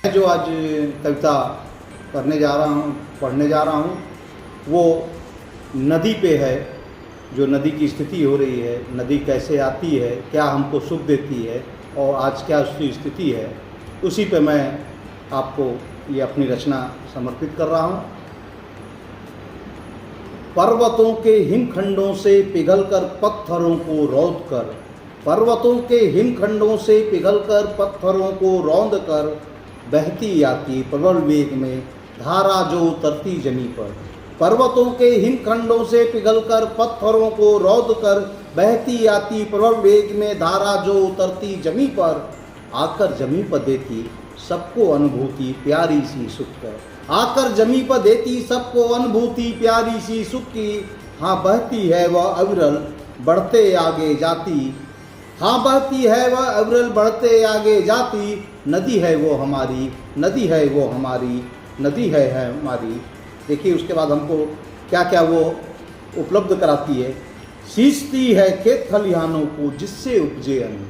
जो आज कविता पढ़ने जा रहा हूँ वो नदी पे है। जो नदी की स्थिति हो रही है, नदी कैसे आती है, क्या हमको सुख देती है और आज क्या उसकी स्थिति है, उसी पे मैं आपको ये अपनी रचना समर्पित कर रहा हूँ। पर्वतों के हिमखंडों से पिघलकर पत्थरों को रौंद कर, पर्वतों के हिमखंडों से पिघलकर पत्थरों को रौंद कर बहती आती प्रबल वेग में धारा जो उतरती जमी पर। पर्वतों के हिमखंडों से पिघलकर पत्थरों को रौंद कर बहती आती प्रबल वेग में धारा जो उतरती जमी पर, आकर जमी पर देती सबको अनुभूति प्यारी सी सुख कर। आकर जमी पर देती सबको अनुभूति प्यारी सी सुख की। हाँ बहती है वह अविरल बढ़ते आगे जाती, हाँ बहती है वह अविरल बढ़ते आगे जाती। नदी है वो हमारी, नदी है वो हमारी, नदी है हमारी। देखिए उसके बाद हमको क्या क्या वो उपलब्ध कराती है। सींचती है खेत खलिहानों को जिससे उपजे अन्न,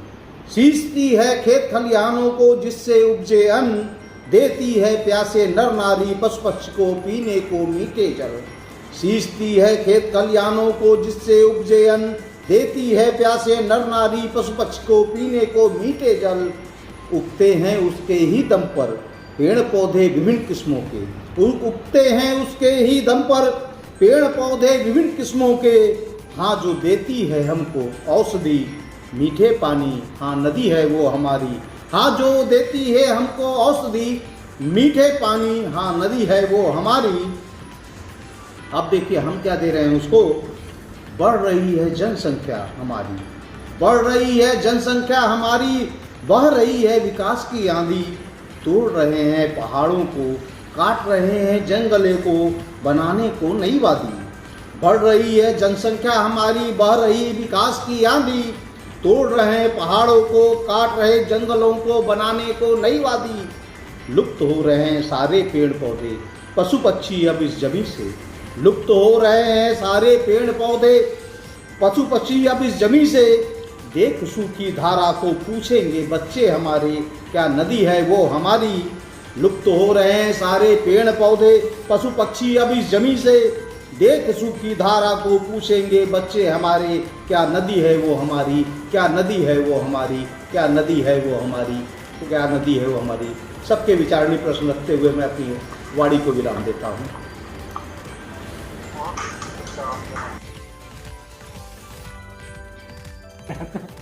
सींचती है खेत खलिहानों को जिससे उपजे अन्न। देती है प्यासे नर नारी पशु पक्षी को पीने को मीठे जल। सींचती है खेत खलिहानों को जिससे उपजे अन्न, देती है प्यासे नर नारी पशु पक्षी को पीने को मीठे जल। उगते हैं उसके ही दम पर पेड़ पौधे विभिन्न किस्मों के, उगते हैं उसके ही दम पर पेड़ पौधे विभिन्न किस्मों के। हाँ जो देती है हमको औषधि मीठे पानी, हाँ नदी है वो हमारी। हाँ जो देती है हमको औषधि मीठे पानी, हाँ नदी है वो हमारी। अब देखिए हम क्या दे रहे हैं उसको। बढ़ रही है जनसंख्या हमारी, बढ़ रही है जनसंख्या हमारी, बह रही है विकास की आंधी। तोड़ रहे हैं पहाड़ों को, काट रहे हैं जंगलों को, बनाने को नई वादी। बढ़ रही है जनसंख्या हमारी, बह रही विकास की आंधी। तोड़ रहे हैं पहाड़ों को, काट रहे जंगलों को, बनाने को नई वादी। लुप्त हो रहे हैं सारे पेड़ पौधे पशु पक्षी अब इस जमीन से, लुप्त हो रहे हैं सारे पेड़ पौधे पशु पक्षी अब इस जमीन से। देख सूखी धारा को पूछेंगे बच्चे हमारे, क्या नदी है वो हमारी। लुप्त हो रहे हैं सारे पेड़ पौधे पशु पक्षी अब इस जमीन से। देख सूखी धारा को पूछेंगे बच्चे हमारे, क्या नदी है वो हमारी, क्या नदी है वो हमारी, क्या नदी है वो हमारी, तो क्या नदी है वो हमारी। सबके विचारणीय प्रश्न रखते हुए मैं अपनी वाणी को विराम देता हूँ।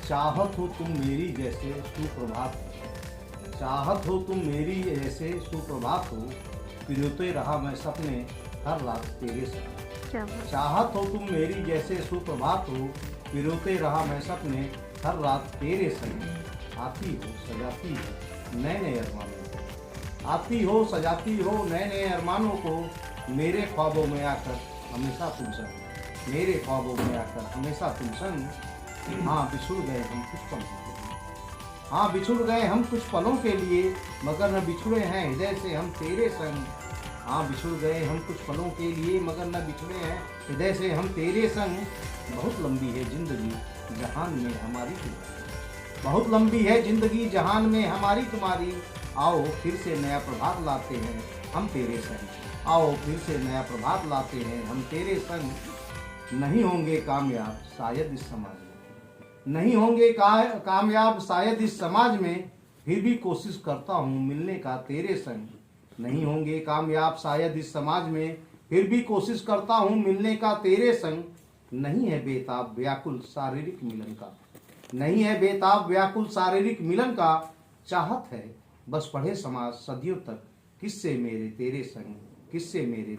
चाहत हो तुम मेरी जैसे सुप्रभात हो, चाहत हो तुम मेरी जैसे सुप्रभात हो, पिरोते रहा मैं सपने हर रात तेरे संग। चाहत हो तुम मेरी जैसे सुप्रभात हो, पिरोते रहा मैं सपने हर रात तेरे संग। आती हो सजाती हो नए नए अरमानों को, आती हो सजाती हो नए नए अरमानों को। मेरे ख्वाबों में आकर हमेशा तुम संग, मेरे ख्वाबों में आकर हमेशा तुम संग। हाँ बिछुड़ गए हम कुछ पलों के लिए, हाँ बिछुड़ गए हम कुछ पलों के लिए, मगर न बिछुड़े हैं हृदय से हम तेरे संग। हाँ बिछुड़ गए हम कुछ पलों के लिए, मगर न बिछुड़े हैं हृदय से हम तेरे संग। बहुत लंबी है जिंदगी जहान में हमारी तुम्हारी, बहुत लंबी है जिंदगी जहान में हमारी तुम्हारी। आओ फिर से नया प्रभात लाते हैं हम तेरे संग, आओ फिर से नया प्रभात लाते हैं हम तेरे संग। नहीं होंगे कामयाब शायद इस समाज में, नहीं होंगे कामयाब शायद इस समाज में, फिर भी कोशिश करता हूँ मिलने का तेरे संग। नहीं होंगे कामयाब शायद इस समाज में, फिर भी कोशिश करता हूँ मिलने का तेरे संग। नहीं है बेताब व्याकुल शारीरिक मिलन का, नहीं है बेताब व्याकुल शारीरिक मिलन का। चाहत है बस पढ़े समाज सदियों तक किससे मेरे तेरे संग, किससे मेरे